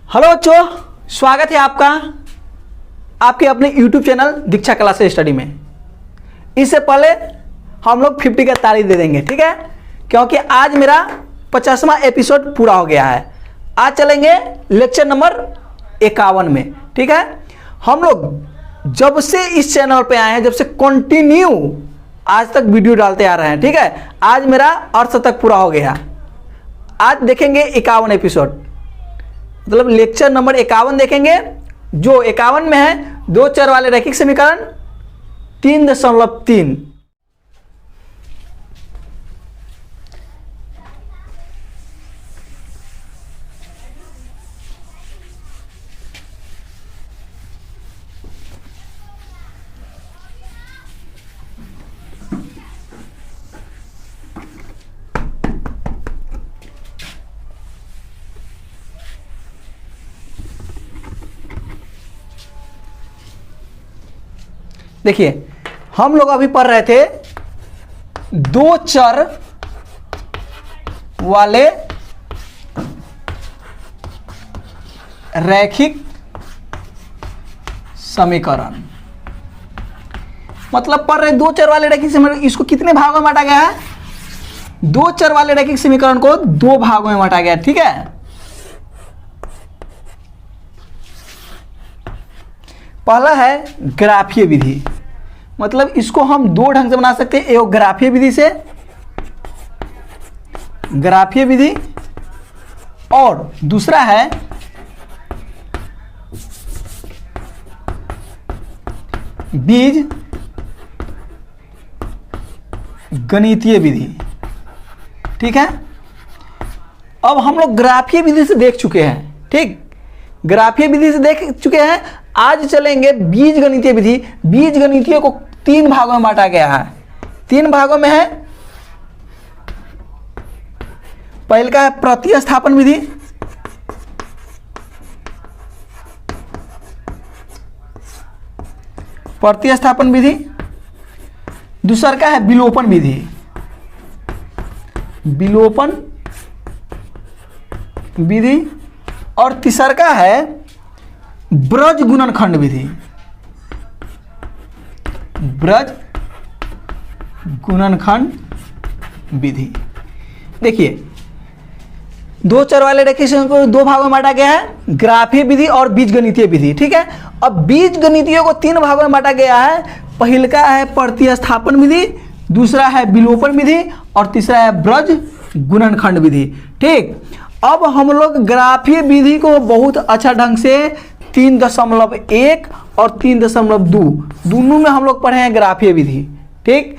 Hello बच्चों, स्वागत है आपका आपके अपने YouTube चैनल दीक्षा क्लास स्टडी में। इससे पहले हम लोग 50 का तारीख दे देंगे, ठीक है, क्योंकि आज मेरा 50वां एपिसोड पूरा हो गया है। आज चलेंगे लेक्चर नंबर 51 में, ठीक है। हम लोग जब से इस चैनल पे आए हैं, जब से कंटिन्यू आज तक वीडियो डालते आ रहे हैं, ठीक है। आज मेरा अर्धशतक पूरा हो गया। आज देखेंगे 51 एपिसोड, मतलब लेक्चर नंबर 51 देखेंगे, जो 51 में है दो चर वाले रैखिक समीकरण 3.3। देखिए, हम लोग अभी पढ़ रहे थे दो चर वाले रैखिक समीकरण, मतलब पढ़ रहे दो चर वाले रैखिक समीकरण। इसको कितने भागों में बांटा गया है? दो चर वाले रैखिक समीकरण को दो भागों में बांटा गया, ठीक है। पहला है ग्राफीय विधि, मतलब इसको हम दो ढंग से बना सकते हैं। एक ग्राफीय विधि से, ग्राफीय विधि, और दूसरा है बीज गणितीय विधि, ठीक है। अब हम लोग ग्राफीय विधि से देख चुके हैं, ठीक, ग्राफीय विधि से देख चुके हैं। आज चलेंगे बीज गणितीय विधि। बीज गणितीय को तीन भागों में बांटा गया है। तीन भागों में है, पहले का है प्रतिस्थापन विधि, प्रतिस्थापन विधि। दूसरा का है विलोपन विधि, विलोपन विधि। और तीसरा का है ब्रज गुणनखंड विधि, ब्रज गुणनखंड विधि। देखिए, दो चर वाले रैखिक समीकरण को दो भागों में बांटा गया है, ग्राफीय विधि और बीजगणितीय विधि, ठीक है। अब बीजगणितीय को तीन भागों में बांटा गया है। पहले का है प्रतिस्थापन विधि, दूसरा है विलोपन विधि, और तीसरा है ब्रज गुणनखंड विधि, ठीक। अब हम लोग ग्राफीय विधि को बहुत अच्छा ढंग से 3.1 और 3.2 दोनों में हम लोग पढ़े हैं ग्राफीय विधि, ठीक।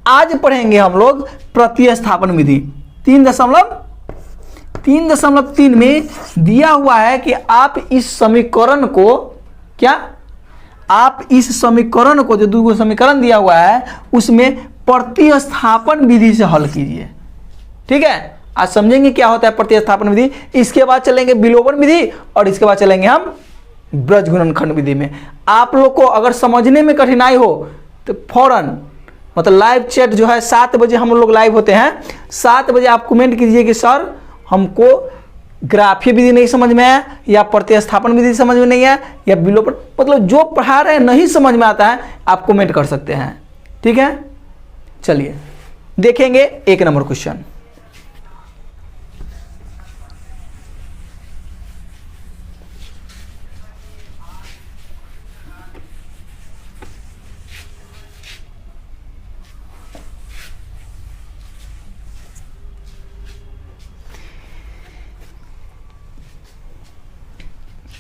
आज पढ़ेंगे हम लोग प्रतिस्थापन विधि। 3.3 में दिया हुआ है कि आप इस समीकरण को, क्या आप इस समीकरण को, जो दो समीकरण दिया हुआ है उसमें प्रतिस्थापन विधि से हल कीजिए, ठीक है। आज समझेंगे क्या होता है प्रतिस्थापन विधि। इसके बाद चलेंगे विलोपन विधि, और इसके बाद चलेंगे हम ब्रज गुणनखंड विधि में। आप लोग को अगर समझने में कठिनाई हो तो फौरन, मतलब लाइव चैट जो है 7 बजे हम लोग लाइव होते हैं, 7 बजे आप कमेंट कीजिए कि सर हमको ग्राफीय विधि नहीं समझ में आया, या प्रतिस्थापन विधि समझ में नहीं आया, या विलोपन, मतलब जो पढ़ा रहे हैं नहीं समझ में आता है, आप कमेंट कर सकते हैं, ठीक है। चलिए देखेंगे 1 नंबर क्वेश्चन।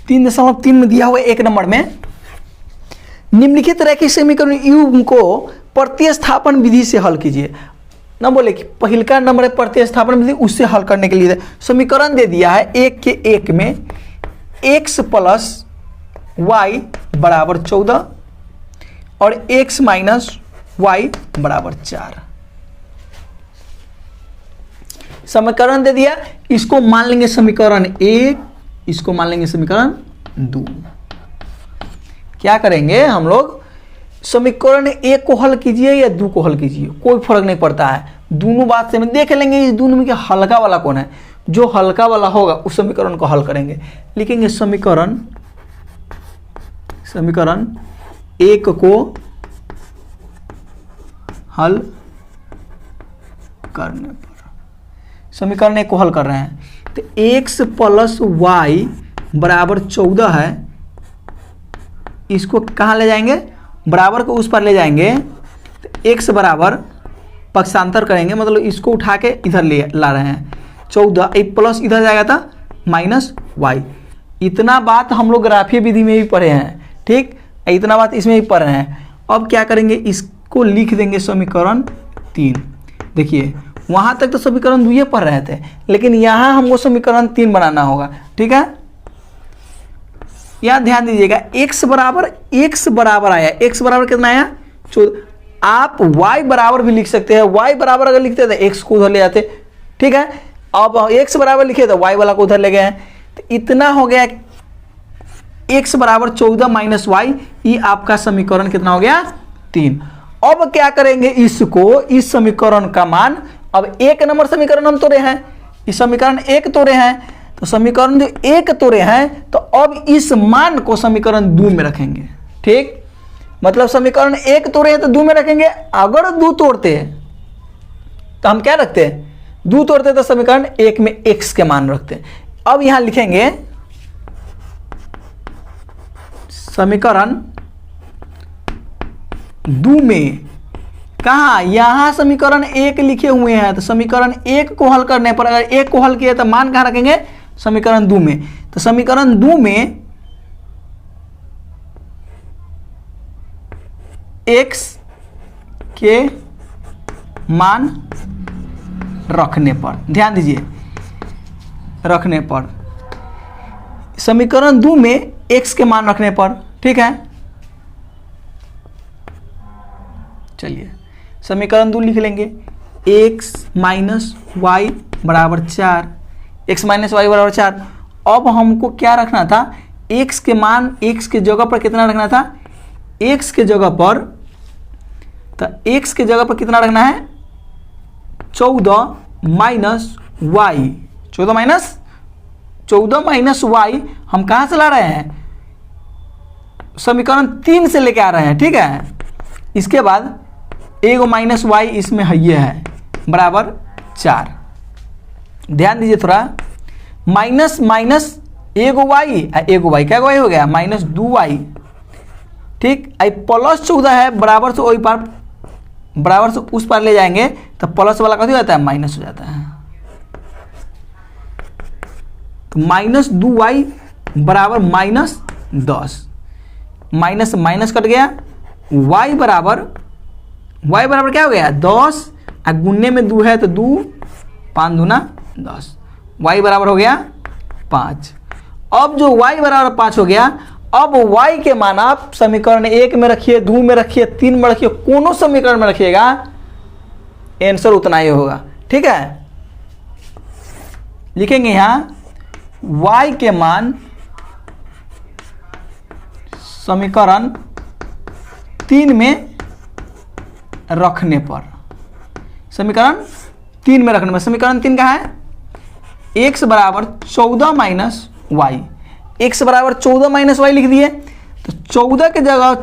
तीन 3.3 में दिया हुआ 1 नंबर में, निम्नलिखित रैखिक समीकरण यू को प्रतिस्थापन विधि से हल कीजिए। ना बोले कि पहले का नंबर है प्रतिस्थापन विधि, उससे हल करने के लिए समीकरण दे दिया है 1 के 1 में x प्लस वाई बराबर 14 और x माइनस वाई बराबर 4 समीकरण दे दिया। इसको मान लेंगे समीकरण 1, इसको मान लेंगे समीकरण 2। क्या करेंगे हम लोग, समीकरण 1 को हल कीजिए या 2 को हल कीजिए, कोई फर्क नहीं पड़ता है। दोनों बात से हम देख लेंगे इस दोनों में कि हल्का वाला कौन है। जो हल्का वाला होगा उस समीकरण को हल करेंगे। लिखेंगे समीकरण 1 को हल करने पर, समीकरण 1 को हल कर रहे हैं तो x प्लस वाई बराबर 14 है। इसको कहाँ ले जाएंगे, बराबर को उस पर ले जाएंगे तो x बराबर पक्षांतर करेंगे, मतलब इसको उठा के इधर ले ला रहे हैं 14, एक प्लस इधर जाएगा था माइनस वाई। इतना बात हम लोग ग्राफीय विधि में भी पढ़े हैं, ठीक, इतना बात इसमें भी पढ़ रहे हैं। अब क्या करेंगे, इसको लिख देंगे समीकरण 3। देखिए वहाँ तक तो समीकरण 2 पढ़ रहे थे, लेकिन यहाँ हमको समीकरण 3 बनाना होगा, ठीक है। यहाँ ध्यान दीजिएगा, x बराबर आया, x बराबर कितना आया 14। आप y बराबर भी लिख सकते हैं, y बराबर अगर लिखते तो x को उधर ले जाते, ठीक है। अब x बराबर लिखे तो y वाला को उधर ले गए हैं, तो इतना हो गया x बराबर 14 माइनस वाई। ये आपका समीकरण कितना हो गया 3। अब क्या करेंगे, इसको, इस समीकरण का मान, अब 1 नंबर समीकरण हम तोड़े हैं, इस समीकरण 1 तोड़े हैं, तो समीकरण जो 1 तोड़े हैं तो अब इस मान को समीकरण 2 में रखेंगे, ठीक। मतलब समीकरण 1 तोड़े हैं तो 2 में रखेंगे। अगर 2 तोड़ते हैं तो हम क्या रखते हैं, 2 तोड़ते तो समीकरण 1 में x के मान रखते हैं। अब यहां लिखेंगे समीकरण 2 में, कहा, यहां समीकरण 1 लिखे हुए हैं, तो समीकरण 1 को हल करने पर, अगर 1 को हल किया तो मान कहां रखेंगे, समीकरण 2 में। तो समीकरण 2 में x के मान रखने पर, ध्यान दीजिए, रखने पर, समीकरण 2 में x के मान रखने पर, ठीक है। चलिए समीकरण 2 लिख लेंगे, x माइनस वाई बराबर 4, x माइनस वाई बराबर 4। अब हमको क्या रखना था, x के मान, x के जगह पर कितना रखना था, x के जगह पर, तो x के जगह पर कितना रखना है 14 माइनस वाई, 14 माइनस वाई हम कहाँ से ला रहे हैं, समीकरण 3 से लेके आ रहे हैं, ठीक है। इसके बाद एगो माइनस वाई इसमें ये है बराबर 4। ध्यान दीजिए थोड़ा, माइनस माइनस एगो वाई क्या वाई हो गया, माइनस 2 वाई, ठीक। आई प्लस 14 है, बराबर से वही पार, बराबर से उस पार ले जाएंगे तो प्लस वाला कथी हो जाता है, माइनस हो जाता है। तो माइनस 2 वाई बराबर माइनस 10, माइनस माइनस कट गया, y बराबर क्या हो गया 10, गुन्ने में 2 है तो 2, 5 दूना 10, y बराबर हो गया 5। अब जो y बराबर 5 हो गया, अब y के मान आप समीकरण 1 में रखिए, 2 में रखिए, 3 में रखिए, कोनो समीकरण में रखिएगा, आंसर उतना ही होगा, ठीक है। लिखेंगे यहां y के मान समीकरण 3 में रखने पर, समीकरण 3 में रखने पर, समीकरण 3 कहाँ है, x बराबर 14 माइनस वाई, x बराबर 14 माइनस वाई लिख दिए, तो 14 के जगह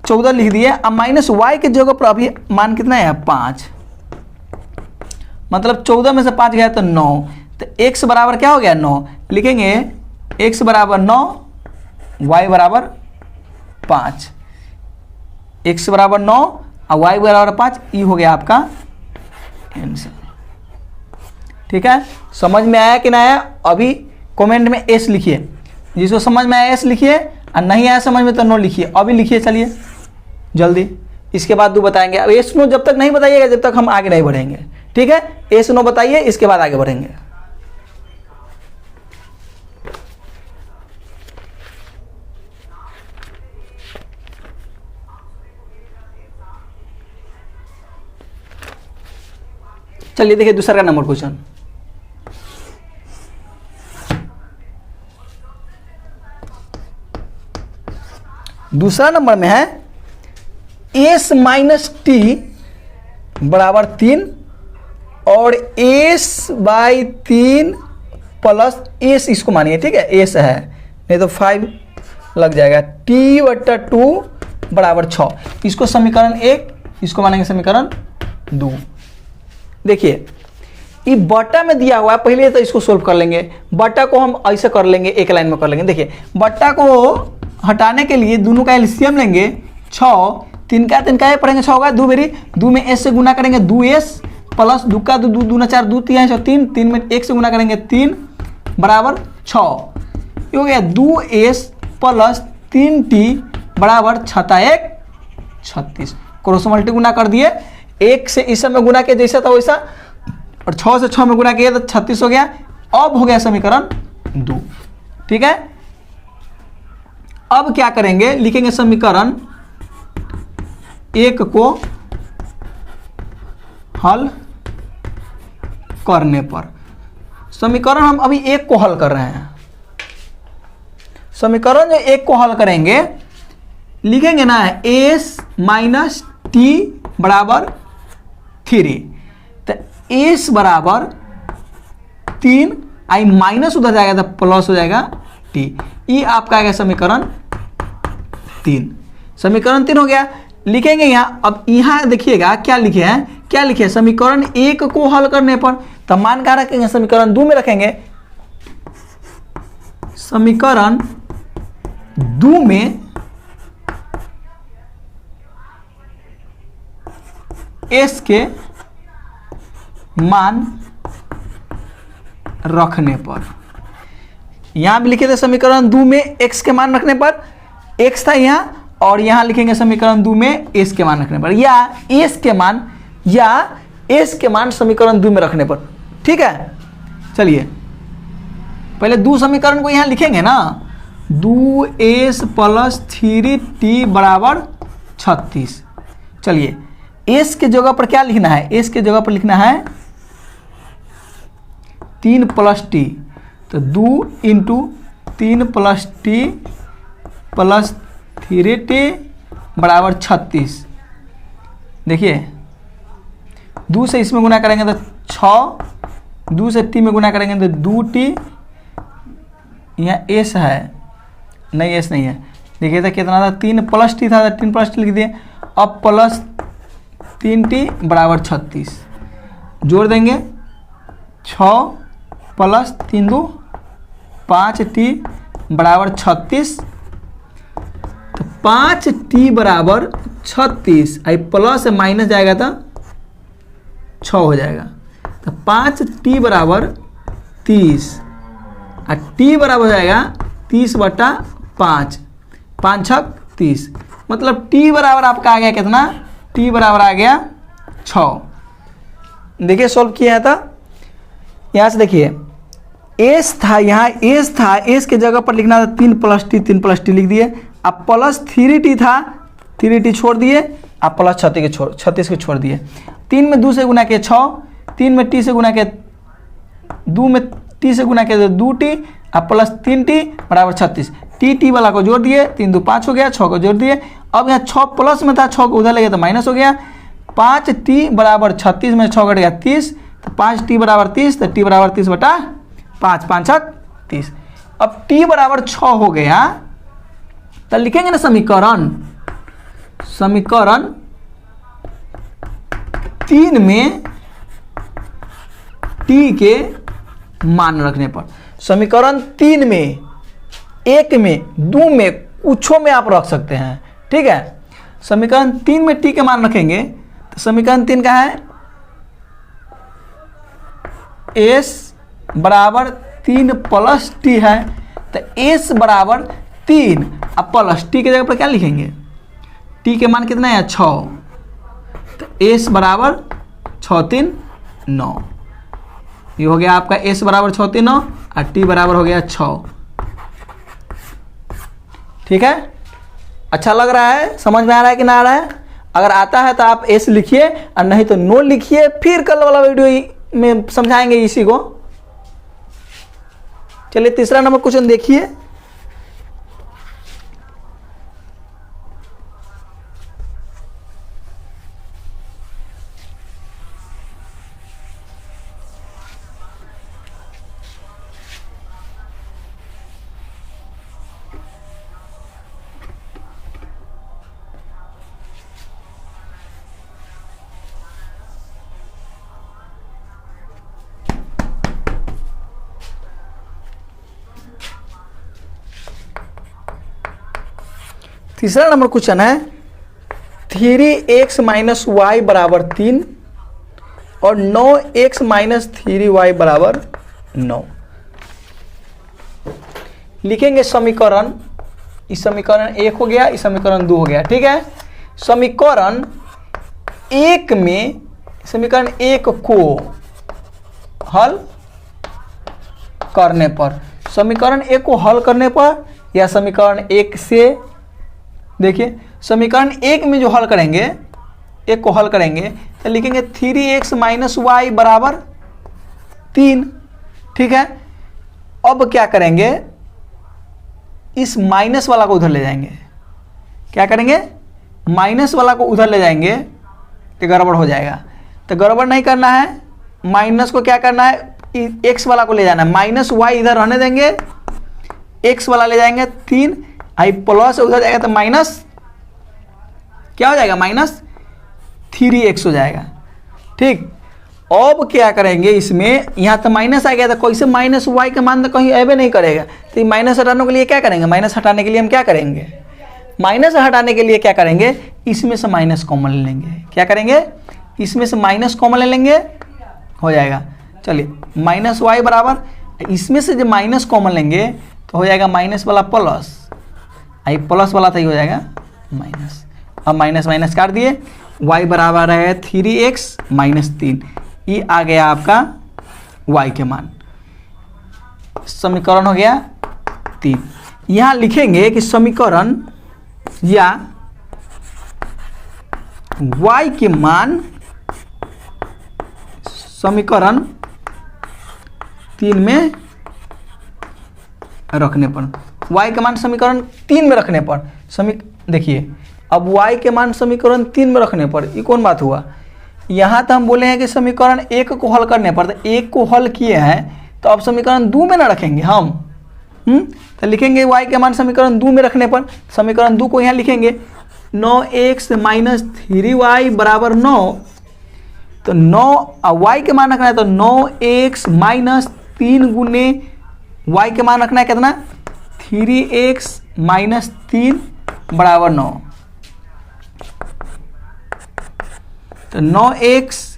14 लिख दिए, अब माइनस वाई के जगह पर अभी मान कितना है 5, मतलब 14 में से 5 गया तो 9, तो x बराबर क्या हो गया 9। लिखेंगे x बराबर 9, y बराबर 5, x बराबर 9 और y बराबर 5, ये हो गया आपका आंसर, ठीक है। समझ में आया कि नहीं आया, अभी कमेंट में s लिखिए, जिसको समझ में आया s लिखिए, और नहीं आया समझ में तो नो लिखिए। अभी लिखिए, चलिए जल्दी, इसके बाद 2 बताएंगे। अब एस नो जब तक नहीं बताइएगा जब तक हम आगे नहीं बढ़ेंगे, ठीक है। एस नो बताइए, इसके बाद आगे बढ़ेंगे। चलिए देखिए दूसरा का नंबर क्वेश्चन, दूसरा नंबर में है s माइनस टी बराबर 3 और s बाई 3 प्लस एस इसको मानिए, ठीक है, एस है, नहीं तो 5 लग जाएगा। t/2 बराबर 6, इसको समीकरण 1, इसको मानेंगे समीकरण 2। देखिए ये बट्टा में दिया हुआ है, पहले तो इसको सोल्व कर लेंगे। बट्टा को हम ऐसे कर लेंगे, एक लाइन में कर लेंगे। देखिए बट्टा को हटाने के लिए दोनों का एलसीएम लेंगे 6, 3 का 3 का पढ़ेंगे 6 होगा, 2 बेरी 2 में s से गुना करेंगे 2s प्लस 2 का 2 2 4 2 3 3 3 में 1 से गुना करेंगे 3 बराबर 6। ये हो गया 2s प्लस 3t बराबर 6 36। क्रॉस मल्टी गुना कर दिए, 1 से इस में गुना किया जैसा था वैसा, और 6 से 6 में गुना किया तो 36 हो गया। अब हो गया समीकरण 2, ठीक है। अब क्या करेंगे, लिखेंगे समीकरण 1 को हल करने पर, समीकरण हम अभी 1 को हल कर रहे हैं। समीकरण जो 1 को हल करेंगे, लिखेंगे ना s माइनस टी बराबर 3, तो s बराबर 3, आई माइनस उधर जाएगा तो प्लस हो जाएगा t। ये आपका आएगा समीकरण 3। समीकरण 3 हो गया। लिखेंगे यहाँ, अब यहाँ देखिएगा क्या लिखे हैं, क्या लिखे, समीकरण 1 को हल करने पर, तो मान क्या रखेंगे, समीकरण 2 में रखेंगे। समीकरण 2 में s के मान रखने पर, यहां भी लिखे थे समीकरण 2 में x के मान रखने पर, x था यहां, और यहां लिखेंगे समीकरण 2 में s के मान रखने पर, या s के मान, या s के मान समीकरण 2 में रखने पर, ठीक है। चलिए पहले 2 समीकरण को यहां लिखेंगे ना, 2s प्लस 3t बराबर 36। चलिए s के जगह पर क्या लिखना है, s के जगह पर लिखना है 3 प्लस t, तो 2 into 3 plus t plus 3t बराबर 36। देखिए 2 से इसमें गुना करेंगे तो 6, 2 से t में गुना करेंगे तो 2t, यहाँ s है, नहीं s नहीं है, देखिए तो कितना था, 3 प्लस t था, 3 प्लस t लिख दिए। अब प्लस 3t बराबर 36, जोड़ देंगे 6 प्लस 3 2 5t बराबर 36, तो 5t बराबर 36, आई प्लस से माइनस जाएगा तो 6 हो जाएगा, तो 5t बराबर 30, और t बराबर हो जाएगा 30/5, 5 छक 30, मतलब t बराबर आपका आ गया कितना, t बराबर आ गया 6। देखिए सॉल्व किया है, था यहाँ से देखिए s था, यहाँ s था, s के जगह पर लिखना था 3 प्लस t लिख दिए। अब प्लस 3t था, 3t छोड़ दिए, अब प्लस 36 के छोड़ दिए। 3 में 2 से गुना किया 6, 3 में t से गुना किया 2 में t से गुना किया 2t, अब प्लस 3t बराबर 36। t वाला को जोड़ दिए, 3 2 5 हो गया, 6 को जोड़ दिए। अब यहाँ 6 प्लस में था, 6 को उधर ले गया तो माइनस हो गया। 5t बराबर 36 में 6 कट गया 30, तो 5t बराबर 30, तो t बराबर 30/5, 5 छक 30। अब t बराबर 6 हो गया, तो लिखेंगे ना समीकरण 3 में t के मान रखने पर, समीकरण 3 में, 1 में, 2 में, कुछों में आप रख सकते हैं, ठीक है। समीकरण 3 में t के मान रखेंगे, तो समीकरण 3 का है s बराबर 3 प्लस t है, तो s बराबर 3, अब प्लस t के जगह पर क्या लिखेंगे, t के मान कितना है 6, तो s बराबर 6 3 9, ये हो गया आपका s बराबर 6 3 9, और t बराबर हो गया 6। ठीक है, अच्छा लग रहा है, समझ में आ रहा है कि ना आ रहा है? अगर आता है तो आप s लिखिए, और नहीं तो नो लिखिए, फिर कल वाला वीडियो में समझाएंगे इसी को। चलिए तीसरा नंबर क्वेश्चन देखिए। तीसरा नंबर क्वेश्चन है 3x माइनस वाई बराबर 3 और 9x माइनस 3y बराबर 9। लिखेंगे समीकरण, इस समीकरण 1 हो गया, इस समीकरण 2 हो गया। ठीक है, समीकरण 1 में, समीकरण 1 को हल करने पर, समीकरण 1 को हल करने पर या समीकरण 1 से, देखिए समीकरण 1 में जो हल करेंगे, 1 को हल करेंगे तो लिखेंगे 3x माइनस वाई बराबर 3। ठीक है, अब क्या करेंगे, इस माइनस वाला को उधर ले जाएंगे। क्या करेंगे, माइनस वाला को उधर ले जाएंगे तो गड़बड़ हो जाएगा। तो गड़बड़ नहीं करना है, माइनस को क्या करना है, एक्स वाला को ले जाना है। माइनस वाई इधर रहने देंगे, एक्स वाला ले जाएंगे 3, आई प्लस उधर जाएगा तो माइनस क्या हो जाएगा, माइनस 3x हो जाएगा। ठीक, अब क्या करेंगे, इसमें यहाँ तो माइनस आ गया था, कैसे माइनस वाई का मान तो कहीं अबे नहीं करेगा, तो माइनस हटाने के लिए क्या करेंगे, माइनस हटाने के लिए हम क्या करेंगे, माइनस हटाने के लिए क्या करेंगे, इसमें से माइनस कॉमन ले लेंगे। क्या करेंगे, इसमें से माइनस कॉमन ले लेंगे, हो जाएगा। चलिए माइनस वाई बराबर, इसमें से जब माइनस कॉमन लेंगे तो हो जाएगा माइनस वाला प्लस, आई प्लस वाला था, ही हो जाएगा माइनस। अब माइनस माइनस काट दिए, y बराबर है 3x माइनस 3, ये आ गया आपका y के मान। समीकरण हो गया 3। यहाँ लिखेंगे कि समीकरण या y के मान समीकरण 3 में रखने पर, y के मान समीकरण 3 में रखने पर, देखिए अब y के मान समीकरण 3 में रखने पर, ये कौन बात हुआ, यहाँ तो हम बोले हैं कि समीकरण 1 को हल करने पर, तो 1 को हल किए हैं तो अब समीकरण 2 में ना रखेंगे हम, तो लिखेंगे y के मान समीकरण 2 में रखने पर, समीकरण 2 को यहाँ लिखेंगे 9x माइनस 3y बराबर 9, तो 9 y के मान रखना है तो 9x माइनस 3 गुने y के मान रखना है कितना, 3x माइनस 3 बराबर 9, तो 9x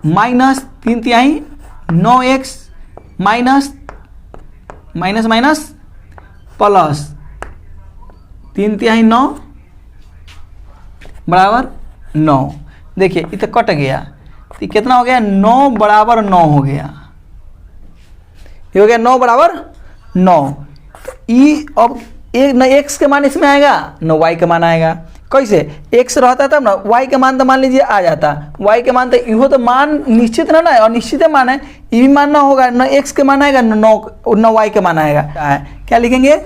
माइनस 3 तिहाई 9x minus minus minus plus 3 तिहाई 9 बराबर 9। देखिए ये तो कट गया, तो कितना हो गया, 9 बराबर 9 हो गया, ये हो गया 9 बराबर 9। ई अब एक न x के मान इसमें आएगा न y के मान आएगा, कैसे, x रहता तब ना y के मान तो मान लीजिए आ जाता, y के मान तो इहो तो मान निश्चित ना ना, और निश्चित मान है, ये भी मान ना होगा, न x के मान आएगा न y के मान आएगा। क्या लिखेंगे,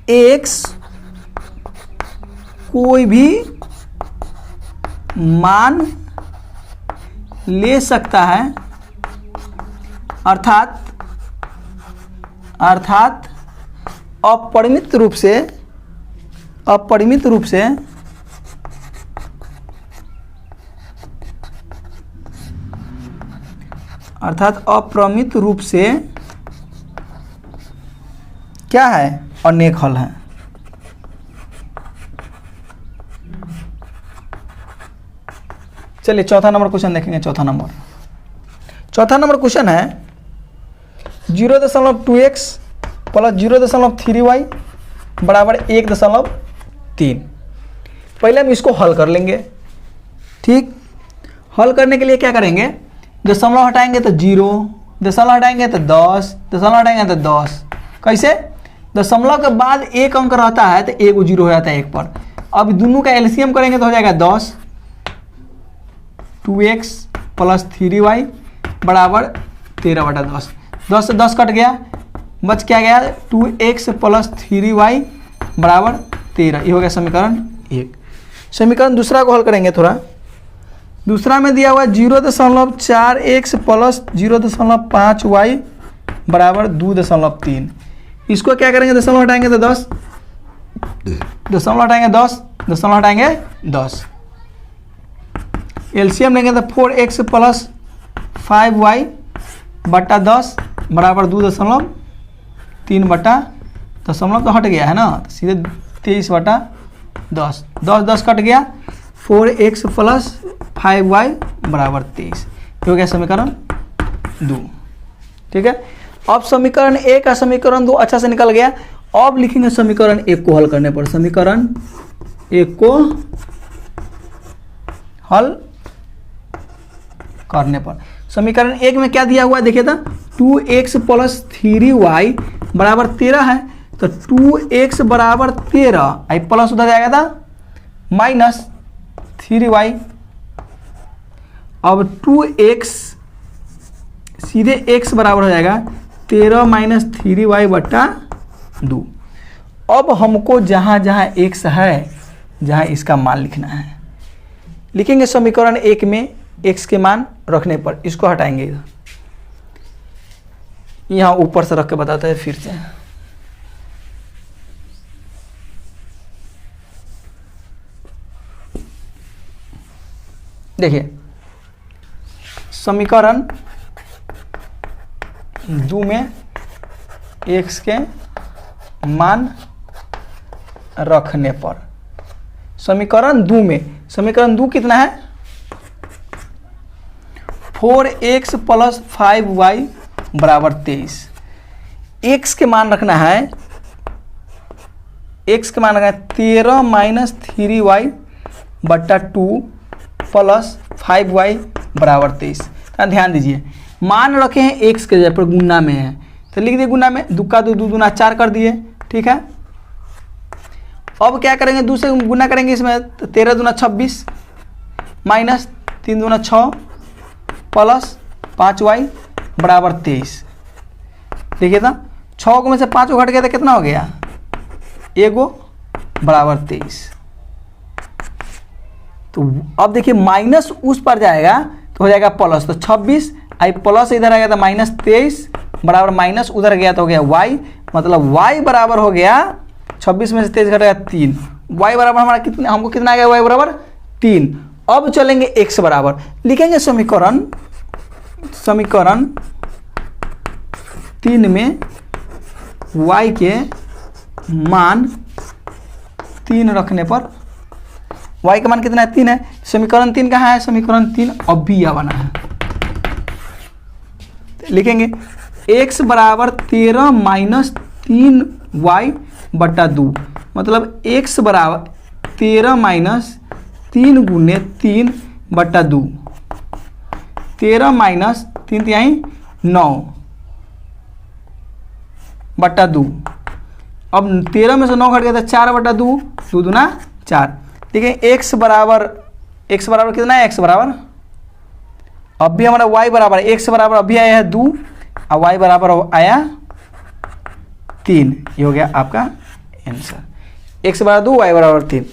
x कोई भी मान ले सकता है, अर्थात अपरिमित रूप से क्या है, अनेक हल है। चलिए चौथा नंबर क्वेश्चन देखेंगे। चौथा नंबर क्वेश्चन है 0.2x प्लस 0.3y बराबर 1.3। पहले हम इसको हल कर लेंगे। ठीक, हल करने के लिए क्या करेंगे, दशमलव हटाएंगे तो 0, दशमलव हटाएंगे तो 10, दशमलव हटाएंगे तो 10। कैसे, दशमलव के बाद एक अंक रहता है तो एक 0 हो जाता है एक पर। अब दोनों का एलसीएम करेंगे तो हो जाएगा 10, 2x प्लस 3y बराबर 13/10। 10 से 10 कट गया, बच क्या गया, 2x प्लस 3y बराबर 13। ये हो गया समीकरण 1। समीकरण दूसरा को हल करेंगे थोड़ा। दूसरा में दिया हुआ 0.4x प्लस 0.5y बराबर 2.3। इसको क्या करेंगे, दशमलव हटाएंगे तो 10, दशमलव हटाएंगे 10, दशमलव हटाएंगे 10। एलसीएम लेंगे तो 4x प्लस 5y बटा 10 बराबर 2.3 बटा दशमलव तो हट गया है ना, तो सीधे 23/10 10, 10 कट गया, 4x प्लस 5y बराबर 23, हो गया समीकरण 2। ठीक है, अब समीकरण 1 और समीकरण 2 अच्छा से निकल गया। अब लिखेंगे समीकरण 1 को हल करने पर, समीकरण 1 को हल करने पर समीकरण 1 में क्या दिया हुआ है देखिए था, 2x प्लस 3y बराबर 13 है, तो 2x बराबर 13, आई प्लस उधर जाएगा था माइनस 3y। अब 2x सीधे x बराबर हो जाएगा 13 माइनस 3y बटा 2। अब हमको जहाँ जहाँ x है, जहाँ इसका मान लिखना है, लिखेंगे समीकरण 1 में x के मान रखने पर, इसको हटाएंगे इधर, यहाँ ऊपर से रख के बताते हैं फिर से। देखिए समीकरण 2 में x के मान रखने पर, समीकरण 2 में, समीकरण 2 कितना है, 4x प्लस 5y बराबर 23। x के मान रखना है, x के मान रखना है 13 माइनस 3y बट्टा 2 प्लस 5y बराबर 23। ध्यान दीजिए मान रखे हैं x के जगह पर, गुना में है तो लिख दिए गुना में, 2 का 2 2 दूना 4 कर दिए। ठीक है, अब क्या करेंगे, 2 से गुना करेंगे इसमें, 13 दूना 26 माइनस 3 दूना 6 प्लस 5y बराबर 23। देखिए था 6 को में से 5 को घट गया तो कितना हो गया, 1 बराबर 23। तो अब देखिए माइनस उस पर जाएगा तो हो जाएगा प्लस, तो 26 आई प्लस इधर आ गया तो माइनस 23 बराबर माइनस उधर गया तो हो गया y, मतलब y बराबर हो गया 26 में से 23 घट गया 3, y बराबर हमारा कितना, हमको कितना आ गया, y बराबर 3। अब चलेंगे x बराबर, लिखेंगे समीकरण 3 में y के मान 3 रखने पर, y का मान कितना है, 3 है। समीकरण 3 कहाँ है, समीकरण 3 अब भी यह बना है, लिखेंगे x बराबर 13 माइनस 3y बट्टा 2, मतलब x बराबर 13 माइनस 3 गुने 3 बट्टा 2, 13 माइनस 3 तिहाई 9 बट्टा 2। अब 13 में से 9 घट गया था 4 बट्टा 2, 2 दूना 4। देखिए x बराबर कितना है, x बराबर अब भी हमारा y बराबर, x बराबर अभी आया है 2 और y बराबर आया 3, ये हो गया आपका आंसर, x बराबर 2 y बराबर 3।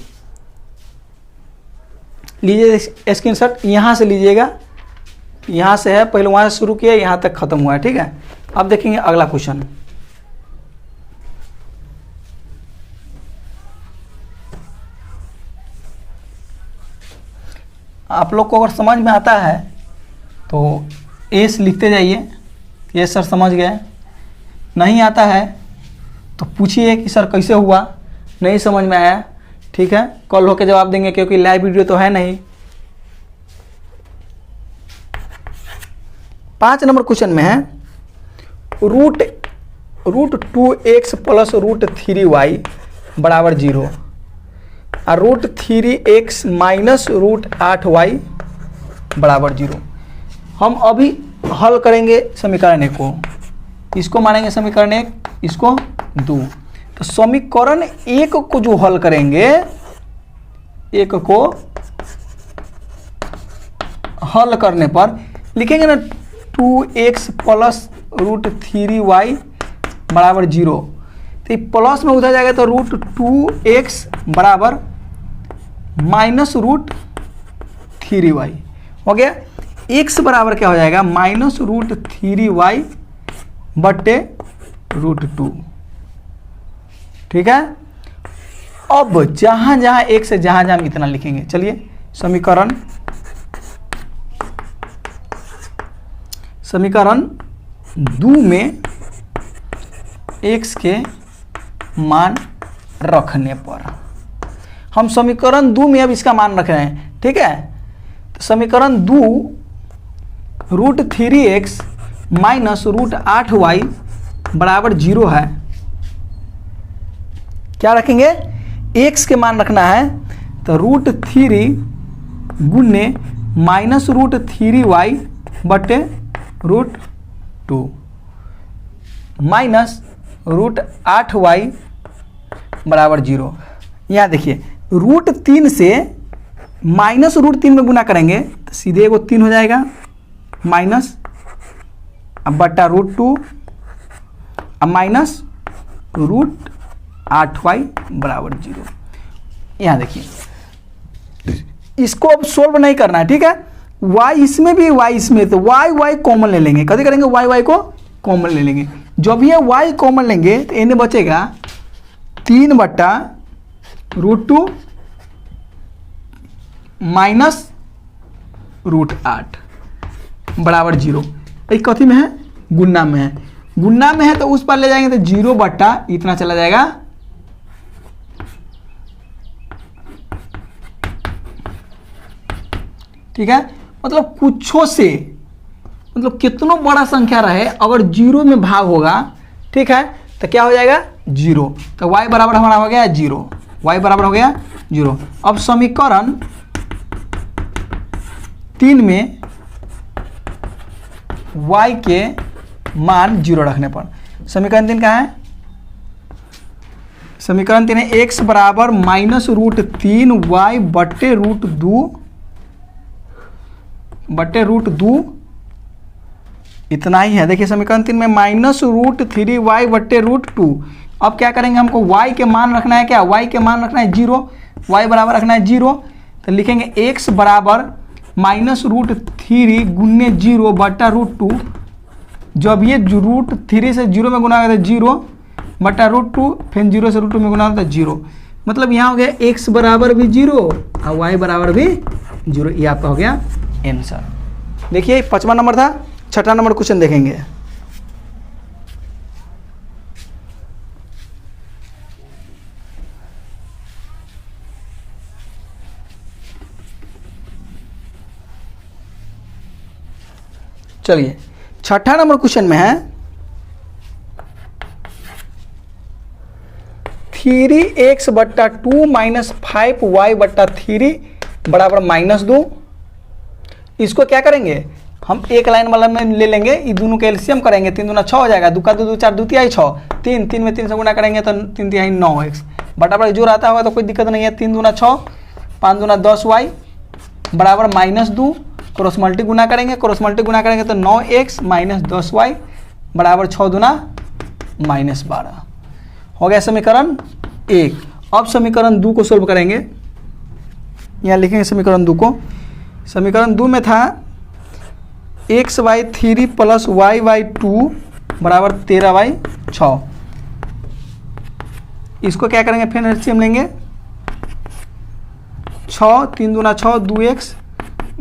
लीजिए स्क्रीनशॉट यहाँ से लीजिएगा, यहाँ से है, पहले वहाँ से शुरू किया, यहाँ तक खत्म हुआ है। ठीक है, अब देखेंगे अगला क्वेश्चन। आप लोग को अगर समझ में आता है तो एस लिखते जाइए, ये सर समझ गए, नहीं आता है तो पूछिए कि सर कैसे हुआ, नहीं समझ में आया, ठीक है, कॉल होकर जवाब देंगे क्योंकि लाइव वीडियो तो है नहीं। 5 नंबर क्वेश्चन में है root 2x plus root 3y बराबर 0 और root 3x minus root 8y बराबर 0। हम अभी हल करेंगे समीकरण 1 को, इसको मानेंगे समीकरण 1, इसको 2। तो समीकरण 1 को जो हल करेंगे, 1 को हल करने पर लिखेंगे ना 2x प्लस रूट 3y बराबर 0, तो प्लस में उधर जाएगा तो रूट 2x बराबर माइनस रूट 3y हो गया। x बराबर क्या हो जाएगा, माइनस रूट 3y बटे रूट 2। ठीक है, अब जहां जहां x से जहां जहां हम इतना लिखेंगे, चलिए समीकरण 2 में x के मान रखने पर हम समीकरण 2 में अब इसका मान रख रहे हैं, ठीक है। तो समीकरण 2 √3x माइनस √8y बराबर 0 है। क्या रखेंगे, x के मान रखना है, तो √3 गुने माइनस √3y बटे √2 माइनस √8y बराबर 0। यहाँ देखिए √3 से माइनस √3 में गुना करेंगे तो सीधे वो 3 हो जाएगा, माइनस अब बटा √2 अब माइनस √8y बराबर 0। यहाँ देखिए इसको अब सोल्व नहीं करना है, ठीक है। y इसमें भी y इसमें, तो y कॉमन ले लेंगे। कभी करेंगे y को कॉमन ले लेंगे। जब ये y कॉमन लेंगे तो इन्हें बचेगा 3 बटा √2 माइनस √8 बराबर 0। एक कथी में है, गुन्ना में है। गुन्ना में है तो उस पर ले जाएंगे तो 0 बटा इतना चला जाएगा, ठीक है। मतलब कुछों से, मतलब कितनों बड़ा संख्या रहे अगर 0 में भाग होगा, ठीक है, तो क्या हो जाएगा 0। तो y बराबर हमारा हो गया 0, y बराबर हो गया 0। अब समीकरण 3 में y के मान 0 रखने पर, समीकरण 3 कहाँ है, समीकरण 3 है x बराबर माइनस √3y बटे √2 इतना ही है। देखिए समीकरण 3 में माइनस √3y बटे √2। अब क्या करेंगे, हमको y के मान रखना है, क्या y के मान रखना है 0, y बराबर रखना है 0। तो लिखेंगे x बराबर माइनस √3 गुने 0 बटा √2। जब ये √3 से 0 में गुना करते 0 बटा √2, फिर 0 से √2 में गुना होता है 0। मतलब यहाँ हो गया x बराबर भी 0 और y बराबर भी 0। ये आपका हो गया आंसर। देखिए 5वां नंबर था। 6ठा नंबर क्वेश्चन देखेंगे। चलिए 6ठा नंबर क्वेश्चन में है 3x बट्टा 2 माइनस 5y बट्टा 3 बराबर -2। इसको क्या करेंगे, हम एक लाइन वाला में ले लेंगे, ये दोनों का एलसीएम करेंगे, 3 दूना 6 हो जाएगा, 2 का 2 2 4 2 तिहाई 6, 3 3 में 3 से गुना करेंगे तो 3 तिहाई 9x बराबर जो रहता होगा तो कोई दिक्कत नहीं है। 3 दूना 6, 5 दूना 10y बराबर -2। क्रॉस मल्टी गुना करेंगे, क्रॉस मल्टी गुना करेंगे तो 9x माइनस 10y बराबर 6 दूना -12 हो गया समीकरण 1। अब समीकरण 2 को सोल्व करेंगे। यहाँ लिखेंगे समीकरण 2 को। समीकरण 2 में था x/3 प्लस y/2 बराबर 13/6। इसको क्या करेंगे, फिर एलसीएम लेंगे। 6 3 दूना 6 2x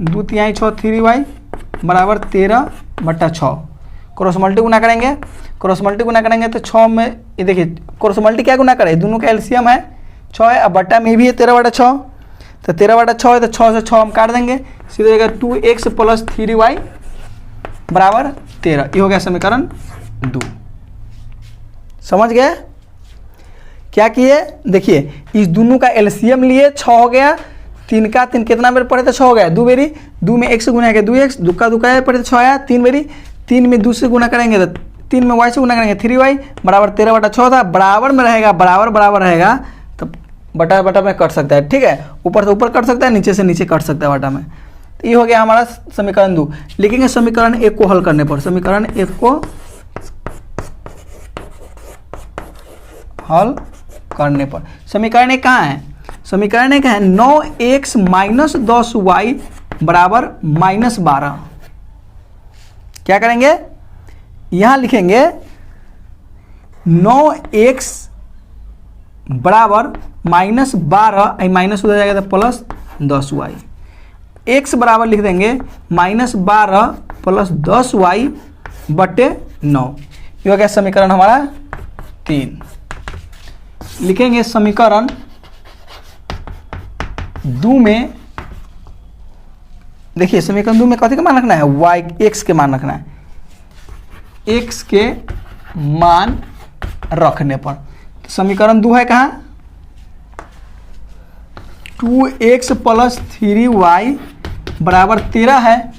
2 तिहाई 6 3y बराबर 13/6। क्रॉस मल्टी गुना करेंगे, क्रॉस मल्टी गुना करेंगे तो 6 में ये देखिए क्रॉस मल्टी क्या गुना करे, दोनों का एलसीएम है 6 है, अब बट्टा में भी है 13/6। तो 13/6 है तो 6 से 6 हम काट देंगे, सीधे हो जाएगा 2x प्लस 3y बराबर 13। ये हो गया समीकरण 2। समझ गए क्या किए, देखिए इस दोनों का एलसीएम लिए 6 हो गया, 3 का 3 कितना बेर पड़े तो 6 हो गया, 2 बेरी 2 में x से गुना है 2x, 2 का 2 का पड़े तो 6 आया, 3 बेरी 3 में 2 से गुना करेंगे तो 3 में y से गुना करेंगे 3y बराबर 13/6 था। बराबर में रहेगा, बराबर बराबर रहेगा तो बटा बटा में कट सकता है, ठीक है, ऊपर से ऊपर कट सकता है, नीचे से नीचे कट सकता है बटा में। तो ये हो गया हमारा समीकरण 2। लिखेंगे समीकरण 1 को हल करने पर, समीकरण 1 को हल करने पर समीकरण 1 कहाँ है, समीकरण 1 है 9x माइनस 10y बराबर -12। क्या करेंगे, यहां लिखेंगे 9x बराबर -12, माइनस हो जाएगा तो प्लस 10y। x बराबर लिख देंगे -12 प्लस 10y बटे 9। ये हो गया समीकरण हमारा 3। लिखेंगे समीकरण दो में देखिए समीकरण 2 में कथी का मान रखना है, वाई एक्स के मान रखना है, एक्स के मान रखने पर तो समीकरण 2 है कहाँ 2x + 3y बराबर 13 है।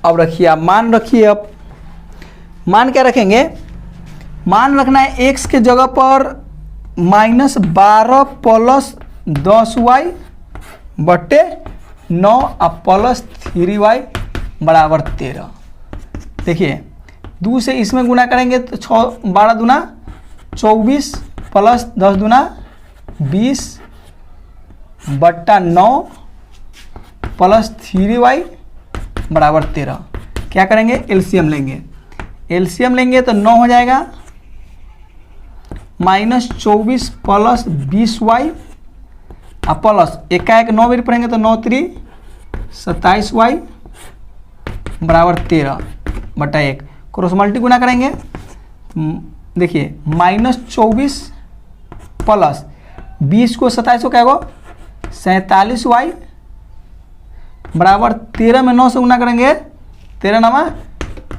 अब रखिए आप मान रखिए, अब मान क्या रखेंगे, मान रखना है x के जगह पर -12 + 10y बटे 9 और प्लस 3y बराबर 13। देखिए 2 से इसमें गुना करेंगे तो 12 दूना 24 प्लस 10 दूना 20 बट्टा 9 प्लस 3y बराबर 13। क्या करेंगे, एलसीएम लेंगे, एलसीएम लेंगे तो 9 हो जाएगा -24 प्लस 20y और प्लस एक का एक 9 भी पढ़ेंगे तो 9 3 27y बराबर 13 बटा 1 क्रॉस मल्टी गुना करेंगे। देखिए -24 प्लस 20 को 27 को क्या होगा 47y बराबर 13 में 9 से गुना करेंगे 13 9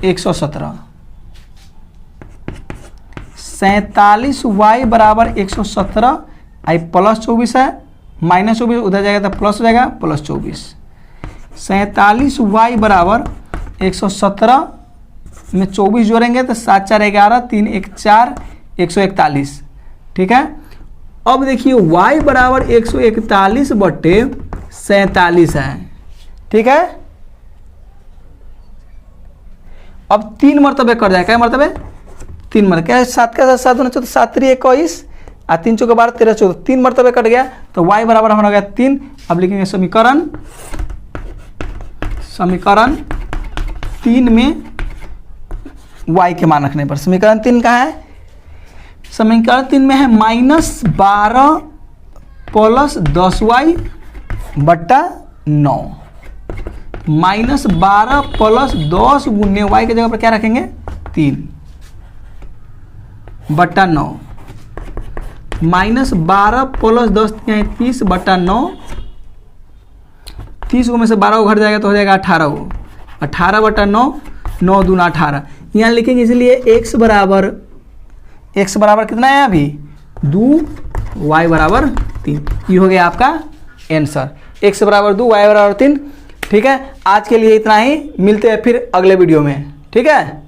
117 47y बराबर 117 आई प्लस 24 है -24 उधर जाएगा तो प्लस हो जाएगा प्लस 24 47y बराबर 117 में 24 जोड़ेंगे तो 7 4 11 3 1 4 141। ठीक है, अब देखिए y बराबर 141 बटे 47 है। ठीक है, अब 3 मरतबे कर जाए, क्या मरतबे 3 मरतबे, क्या 7 का 7 होना चाहिए, 7 3 21 और 3 चौके 12 13 14 3 मरतबे कट गया तो y बराबर होना गया 3। अब लिखेंगे समीकरण 3 में y के मान रखने पर, समीकरण 3 कहाँ है, समीकरण 3 में है -12 प्लस 10y बट्टा 9 -12 प्लस 10 गुने y के जगह पर क्या रखेंगे 3 बट्टा 9 -12 प्लस 10 30 बट्टा 9 30 में से 12 को घट जाएगा तो हो जाएगा 18 को 18 बट्टा 9 9 दूना 18 यहाँ लिखेंगे, इसलिए x बराबर कितना है अभी 2 y बराबर 3। ये हो गया आपका आंसर, x बराबर 2 y बराबर 3। ठीक है, आज के लिए इतना ही, मिलते हैं फिर अगले वीडियो में। ठीक है।